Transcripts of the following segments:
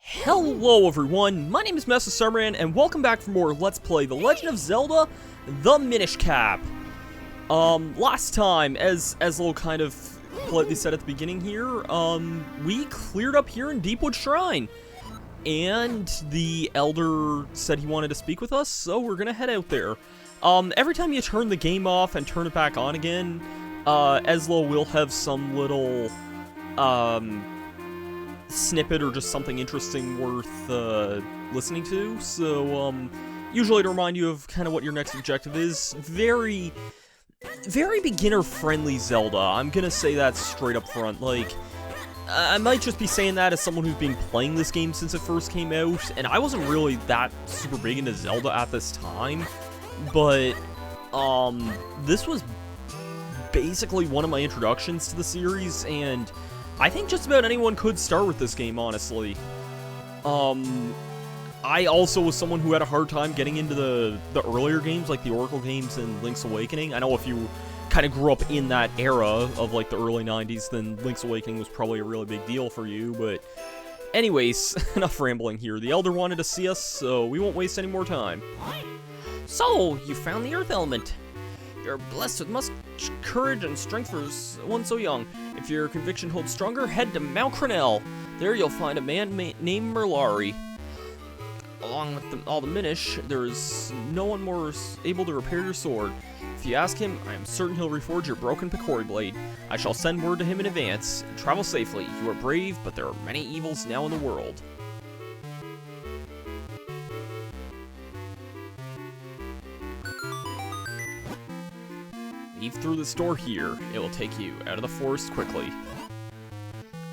Hello everyone, my name is Masterstarman, and welcome back for more Let's Play The Legend of Zelda, the Minish Cap. Last time, as Lo kind of politely said at the beginning here, we cleared up here in Deepwood Shrine. And the Elder said he wanted to speak with us, so we're gonna head out there. Every time you turn the game off and turn it back on again, Ezlo will have some little, snippet or just something interesting worth listening to. So usually to remind you of kind of what your next objective is. Very beginner friendly Zelda. I'm gonna say that straight up front. Like, I might just be saying that as someone who's been playing this game since it first came out, and I wasn't really that super big into Zelda at this time, but this was basically one of my introductions to the series, and I think just about anyone could start with this game, honestly. I also was someone who had a hard time getting into the earlier games, like the Oracle games and Link's Awakening. I know if you kind of grew up in that era of, like, the early 90s, then Link's Awakening was probably a really big deal for you, but anyways, enough rambling here. The Elder wanted to see us, so we won't waste any more time. So, you found the Earth Element. You're blessed with much courage and strength for one so young. If your conviction holds stronger, head to Mount Crenel. There you'll find a man named Merlari. Along with all the Minish, there is no one more able to repair your sword. If you ask him, I am certain he'll reforge your broken Picori blade. I shall send word to him in advance. Travel safely. You are brave, but there are many evils now in the world. Leave through this door here. It will take you out of the forest quickly.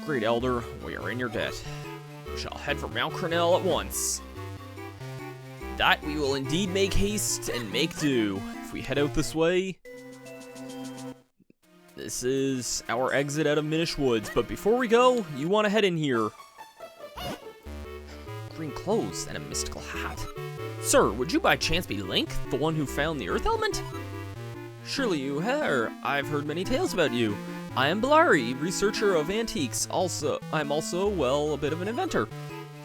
Great Elder, we are in your debt. We shall head for Mount Crenel at once. That we will indeed make haste and make do. If we head out this way, this is our exit out of Minish Woods. But before we go, you want to head in here. Green clothes and a mystical hat. Sir, would you by chance be Link, the one who found the Earth Element? Surely you have. I've heard many tales about you. I am Blari, researcher of antiques. I'm also, well, a bit of an inventor.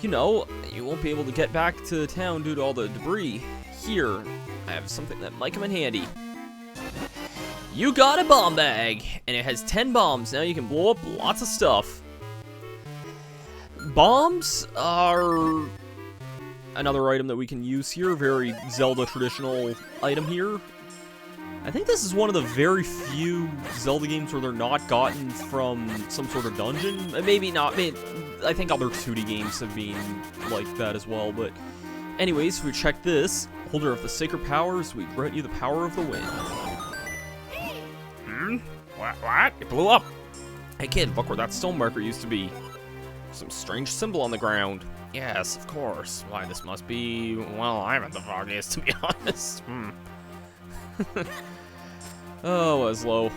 You know, you won't be able to get back to town due to all the debris. Here, I have something that might come in handy. You got a bomb bag, and it has 10 bombs. Now you can blow up lots of stuff. Bombs are another item that we can use here. Very Zelda traditional item here. I think this is one of the very few Zelda games where they're not gotten from some sort of dungeon. Maybe not. I think other 2D games have been like that as well. But anyways, we check this. Holder of the sacred powers, we grant you the power of the wind. What? It blew up. Hey kid, look where that stone marker used to be. Some strange symbol on the ground. Yes, of course. Why, this must be... Well, I haven't the foggiest, to be honest. Oh, Ezlo.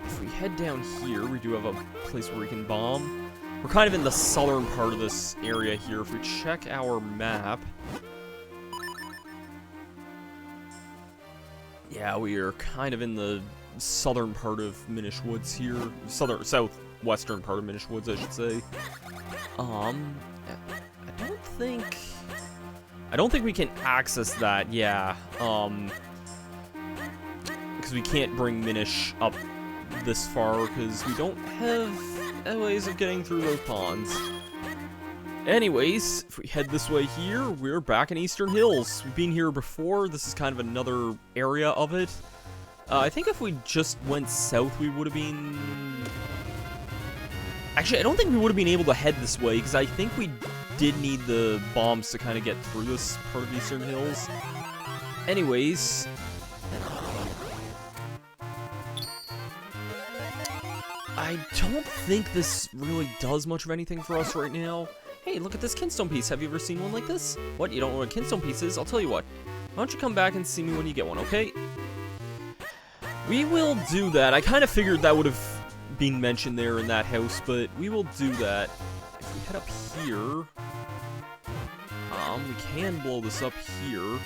If we head down here, we do have a place where we can bomb. We're kind of in the southern part of this area here. If we check our map... Yeah, we are kind of in the southern part of Minish Woods here. Southwestern part of Minish Woods, I should say. I don't think we can access that, yeah. Because we can't bring Minish up this far, because we don't have ways of getting through those ponds. Anyways, if we head this way here, we're back in Eastern Hills. We've been here before. This is kind of another area of it. I think if we just went south, we would have been... Actually, I don't think we would have been able to head this way, because I think we did need the bombs to kind of get through this part of Eastern Hills. Anyways... I don't think this really does much of anything for us right now. Hey, look at this Kinstone piece. Have you ever seen one like this? What, you don't know what a Kinstone piece is? I'll tell you what. Why don't you come back and see me when you get one, okay? We will do that. I kind of figured that would have been mentioned there in that house, but we will do that. If we head up here... we can blow this up here.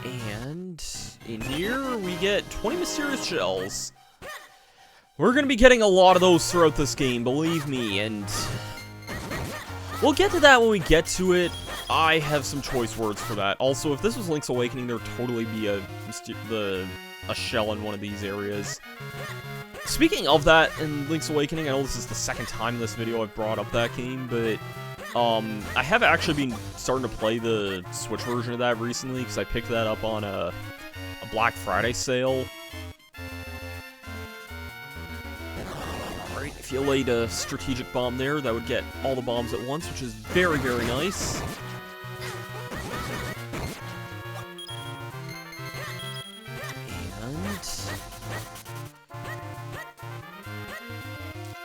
And in here, we get 20 mysterious shells. We're gonna be getting a lot of those throughout this game, believe me, and we'll get to that when we get to it. I have some choice words for that. Also, if this was Link's Awakening, there'd totally be a shell in one of these areas. Speaking of that, in Link's Awakening, I know this is the second time in this video I've brought up that game, but I have actually been starting to play the Switch version of that recently, because I picked that up on a Black Friday sale. Alright, if you laid a strategic bomb there, that would get all the bombs at once, which is very, very nice.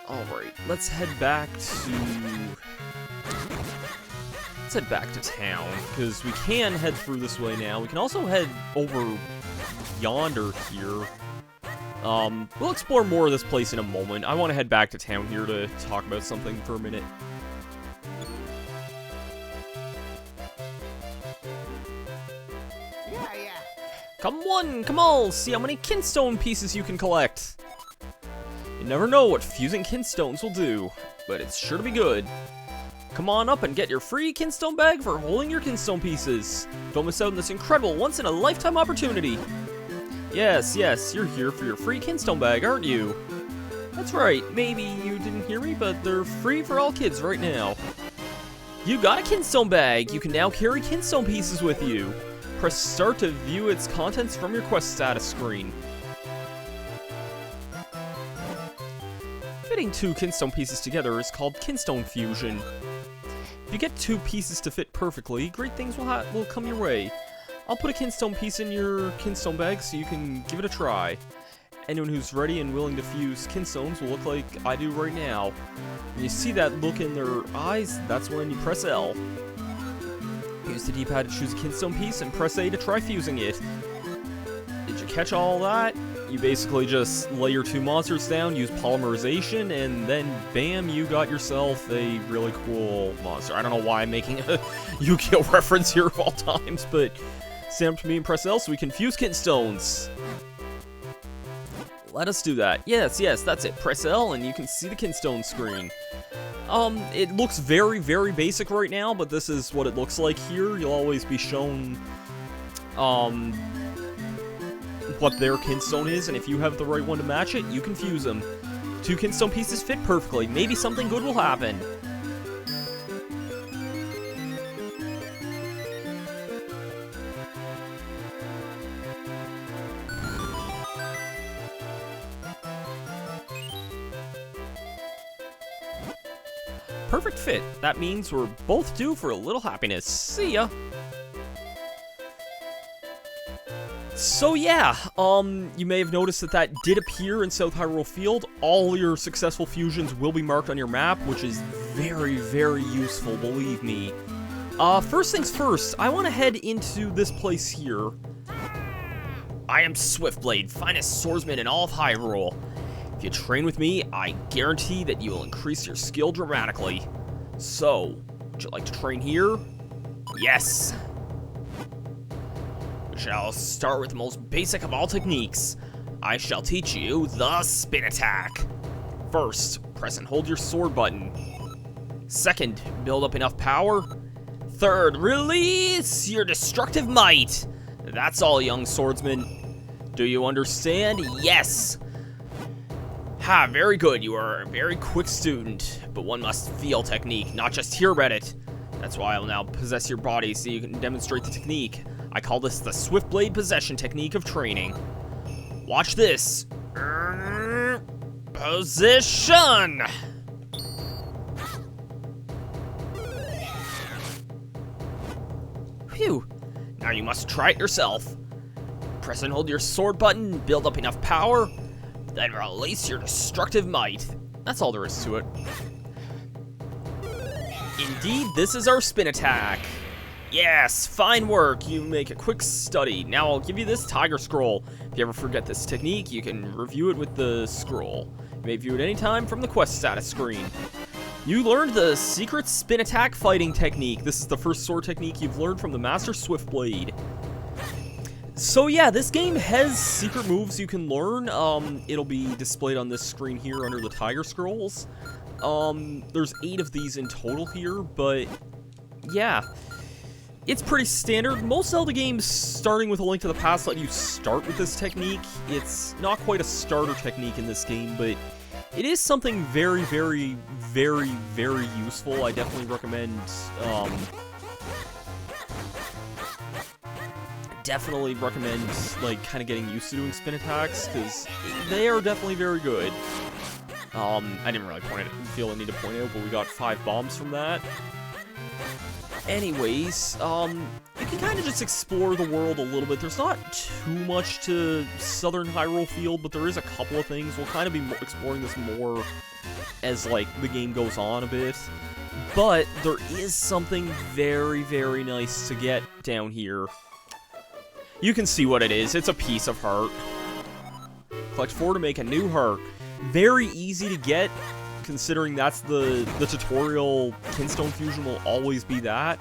Alright, let's head back to town, because we can head through this way now. We can also head over yonder here. We'll explore more of this place in a moment. I want to head back to town here to talk about something for a minute. Yeah. Come on, come all, see how many Kinstone pieces you can collect. You never know what fusing Kinstones will do, but it's sure to be good. Come on up and get your free Kinstone bag for holding your Kinstone pieces. Don't miss out on this incredible once-in-a-lifetime opportunity. Yes, you're here for your free Kinstone bag, aren't you? That's right, maybe you didn't hear me, but they're free for all kids right now. You got a Kinstone bag! You can now carry Kinstone pieces with you. Press start to view its contents from your quest status screen. Fitting two Kinstone pieces together is called Kinstone fusion. If you get two pieces to fit perfectly, great things will come your way. I'll put a Kinstone piece in your Kinstone bag so you can give it a try. Anyone who's ready and willing to fuse Kinstones will look like I do right now. When you see that look in their eyes, that's when you press L. Use the D-pad to choose a Kinstone piece and press A to try fusing it. Did you catch all that? You basically just lay your two monsters down, use polymerization, and then bam, you got yourself a really cool monster. I don't know why I'm making a Yu-Gi-Oh! Reference here of all times, but stand up to me and press L so we can fuse Kinstones. Let us do that. Yes, that's it. Press L and you can see the Kinstone screen. It looks very, very basic right now, but this is what it looks like here. You'll always be shown, what their Kinstone is, and if you have the right one to match it, you can fuse them. Two Kinstone pieces fit perfectly. Maybe something good will happen. Perfect fit. That means we're both due for a little happiness. See ya. So yeah, you may have noticed that did appear in South Hyrule Field. All your successful fusions will be marked on your map, which is very, very useful, believe me. First things first, I want to head into this place here. I am Swiftblade, finest swordsman in all of Hyrule. If you train with me, I guarantee that you will increase your skill dramatically. So, would you like to train here? Yes! We shall start with the most basic of all techniques. I shall teach you the spin attack. First, press and hold your sword button. Second, build up enough power. Third, release your destructive might. That's all, young swordsman. Do you understand? Yes! Ha, very good. You are a very quick student, but one must feel technique, not just hear about it. That's why I will now possess your body so you can demonstrate the technique. I call this the Swiftblade possession technique of training. Watch this. Position! Phew. Now you must try it yourself. Press and hold your sword button, build up enough power, then release your destructive might. That's all there is to it. Indeed, this is our spin attack. Yes, fine work. You make a quick study. Now I'll give you this Tiger Scroll. If you ever forget this technique, you can review it with the scroll. You may view it anytime from the quest status screen. You learned the secret spin attack fighting technique. This is the first sword technique you've learned from the Master Swiftblade. So yeah, this game has secret moves you can learn. It'll be displayed on this screen here under the Tiger Scrolls. There's 8 of these in total here, but yeah. It's pretty standard. Most Zelda games, starting with A Link to the Past, let you start with this technique. It's not quite a starter technique in this game, but it is something very, very, very, very useful. I definitely recommend, like, kind of getting used to doing spin attacks, because they are definitely very good. I didn't really feel the need to point out, but we got 5 bombs from that. Anyways, you can kind of just explore the world a little bit. There's not too much to Southern Hyrule Field, but there is a couple of things. We'll kind of be exploring this more as, like, the game goes on a bit. But there is something very, very nice to get down here. You can see what it is. It's a piece of heart. Collect 4 to make a new heart. Very easy to get, considering that's the tutorial. Kinstone Fusion will always be that.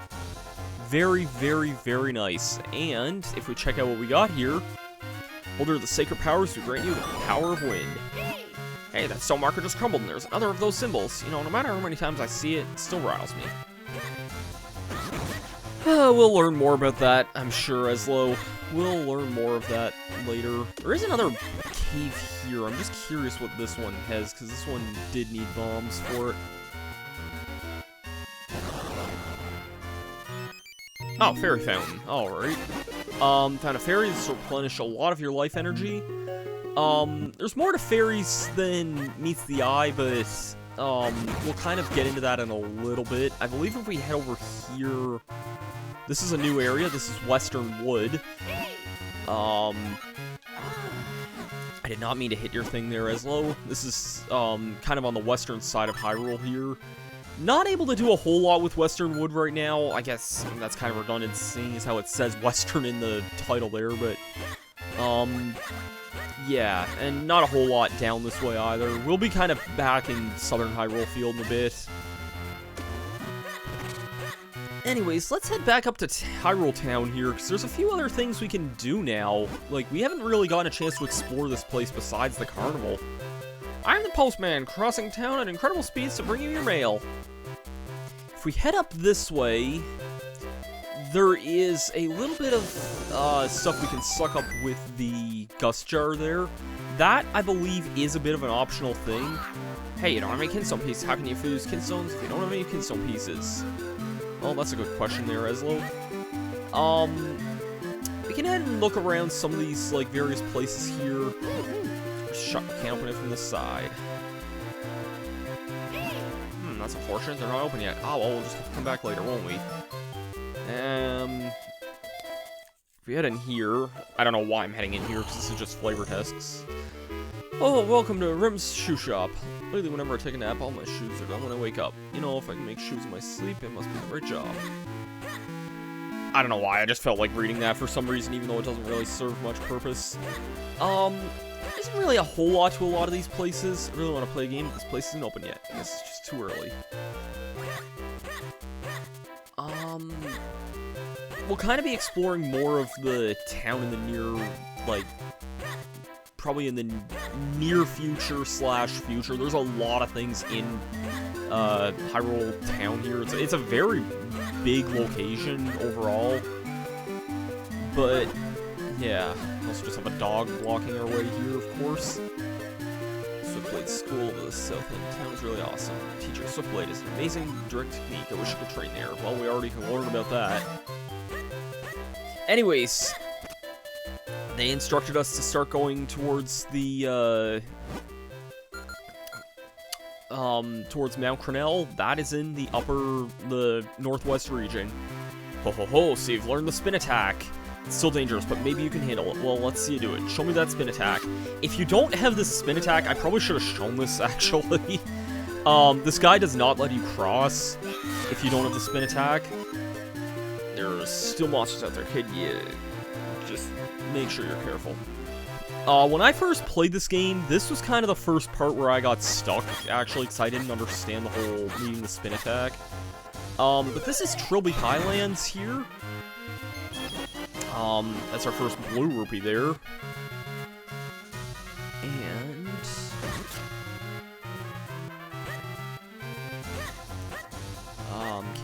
Very, very, very nice. And if we check out what we got here, holder of the sacred powers to grant you the power of wind. Hey, that stone marker just crumbled, and there's another of those symbols. You know, no matter how many times I see it, it still riles me. We'll learn more about that, I'm sure, Eslo. We'll learn more of that later. There is another cave here. I'm just curious what this one has, because this one did need bombs for it. Oh, fairy fountain. Alright. Found a fairy. This will replenish a lot of your life energy. There's more to fairies than meets the eye, but we'll kind of get into that in a little bit. I believe if we head over here... This is a new area. This is Western Wood. I did not mean to hit your thing there, Eslo. This is kind of on the western side of Hyrule here. Not able to do a whole lot with Western Wood right now. I guess that's kind of redundant, seeing as how it says Western in the title there, but yeah, and not a whole lot down this way either. We'll be kind of back in Southern Hyrule Field in a bit. Anyways, let's head back up to Hyrule Town here, because there's a few other things we can do now. Like, we haven't really gotten a chance to explore this place besides the carnival. I'm the postman, crossing town at incredible speeds to bring you your mail. If we head up this way, there is a little bit of stuff we can suck up with the Gust Jar there. That, I believe, is a bit of an optional thing. Hey, you don't have any Kinstone pieces. How can you fuse Kinstones if you don't have any Kinstone pieces? Oh, that's a good question there, Eslo. We can head and look around some of these, like, various places here. Can't open it from this side. That's unfortunate. They're not open yet. Oh, well, we'll just have to come back later, won't we? If we head in here... I don't know why I'm heading in here, because this is just flavor tests. Oh, welcome to Rim's Shoe Shop. Lately, whenever I take a nap, all my shoes are done when I wake up. You know, if I can make shoes in my sleep, it must be the right job. I don't know why, I just felt like reading that for some reason, even though it doesn't really serve much purpose. Isn't really a whole lot to a lot of these places. I really want to play a game, but this place isn't open yet. I guess it's just too early. We'll kind of be exploring more of the town in the near, like... probably in the near future / future. There's a lot of things in Hyrule Town here. It's a very big location overall. But yeah, we also just have a dog blocking our way here, of course. Swiftblade School of the South End Town is really awesome. Teacher Swiftblade is an amazing direct technique. I wish I could train there. Well, we already can learn about that. Anyways, they instructed us to start going towards the, towards Mount Crenel. That is in the northwest region. Ho ho ho, so you've learned the spin attack. It's still dangerous, but maybe you can handle it. Well, let's see you do it. Show me that spin attack. If you don't have this spin attack, I probably should have shown this, actually. This guy does not let you cross if you don't have the spin attack. There's still monsters out there, kid. Yeah, just make sure you're careful. When I first played this game, this was kind of the first part where I got stuck, actually, because I didn't understand the whole needing the spin attack. But this is Trilby Highlands here. That's our first blue rupee there. And...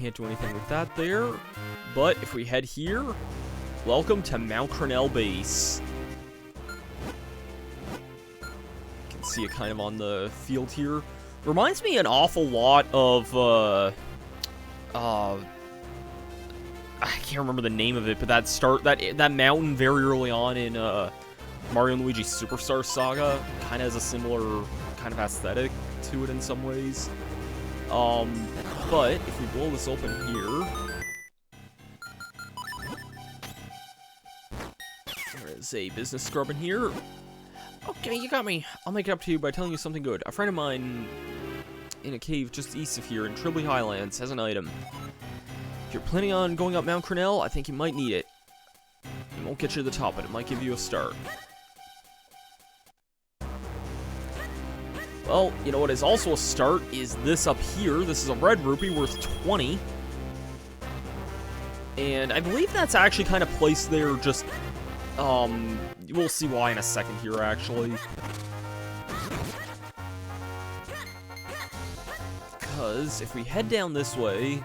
can't do anything with that there. But if we head here, welcome to Mount Crenel Base. You can see it kind of on the field here. Reminds me an awful lot of, I can't remember the name of it, but that mountain very early on in, Mario & Luigi Superstar Saga kind of has a similar kind of aesthetic to it in some ways. But if we blow this open here, there is a business scrub in here. Okay, you got me. I'll make it up to you by telling you something good. A friend of mine in a cave just east of here in Tribley Highlands has an item. If you're planning on going up Mount Crenel, I think you might need it. It won't get you to the top, but it might give you a start. Well, you know what is also a start is this up here. This is a red rupee worth 20. And I believe that's actually kind of placed there just, we'll see why in a second here, actually. Because if we head down this way,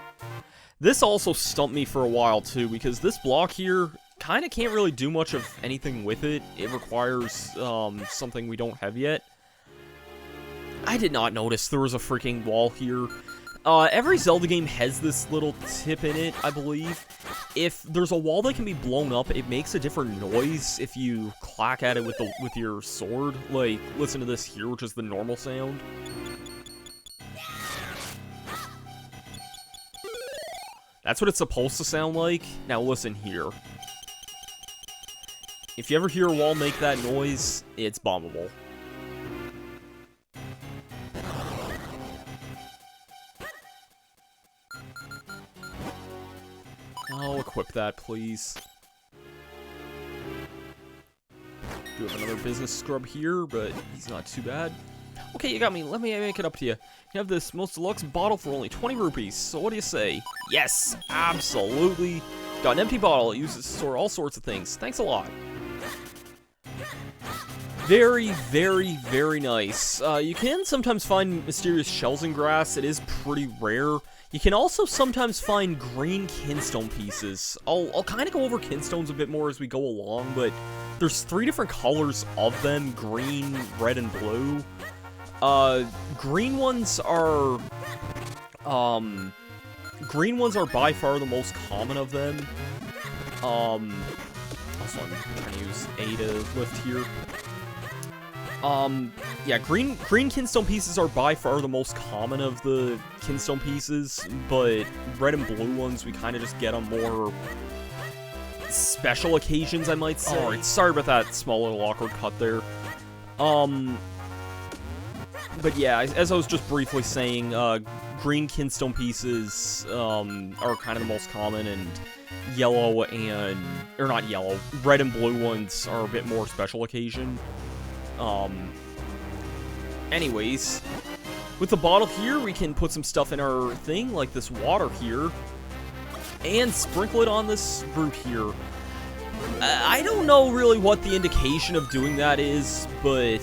this also stumped me for a while, too, because this block here kind of can't really do much of anything with it. It requires, something we don't have yet. I did not notice there was a freaking wall here. Every Zelda game has this little tip in it, I believe. If there's a wall that can be blown up, it makes a different noise if you clack at it with your sword. Like, listen to this here, which is the normal sound. That's what it's supposed to sound like. Now listen here. If you ever hear a wall make that noise, it's bombable. I'll equip that, please. Do have another business scrub here, but he's not too bad. Okay, you got me. Let me make it up to you. You have this most deluxe bottle for only 20 rupees, so what do you say? Yes, absolutely. Got an empty bottle. It uses to store all sorts of things. Thanks a lot. Very, very, very nice. You can sometimes find mysterious shells in grass. It is pretty rare. You can also sometimes find green Kinstone pieces. I'll kind of go over Kinstones a bit more as we go along, but there's 3 different colors of them: green, red, and blue. Green ones are by far the most common of them. Also, I'm trying to use A to lift here. Yeah, green Kinstone pieces are by far the most common of the Kinstone pieces, but red and blue ones, we kind of just get on more special occasions, I might say. Alright, sorry about that small little awkward cut there. But yeah, as I was just briefly saying, green Kinstone pieces, are kind of the most common, and yellow and, or not yellow, red and blue ones are a bit more special occasion. Anyways, with the bottle here, we can put some stuff in our thing, like this water here, and sprinkle it on this root here. I don't know really what the indication of doing that is, but,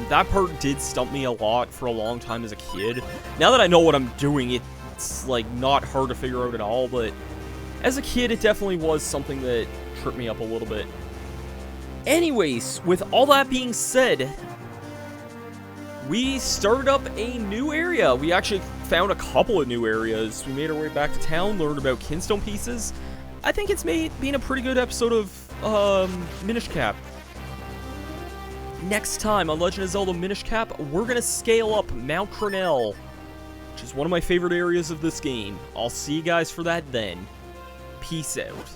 that part did stump me a lot for a long time as a kid. Now that I know what I'm doing, it's, like, not hard to figure out at all, but as a kid, it definitely was something that tripped me up a little bit. Anyways, with all that being said, we started up a new area. We actually found a couple of new areas. We made our way back to town, learned about Kinstone pieces. I think it's been a pretty good episode of Minish Cap. Next time on Legend of Zelda Minish Cap, we're going to scale up Mount Crenel, which is one of my favorite areas of this game. I'll see you guys for that then. Peace out.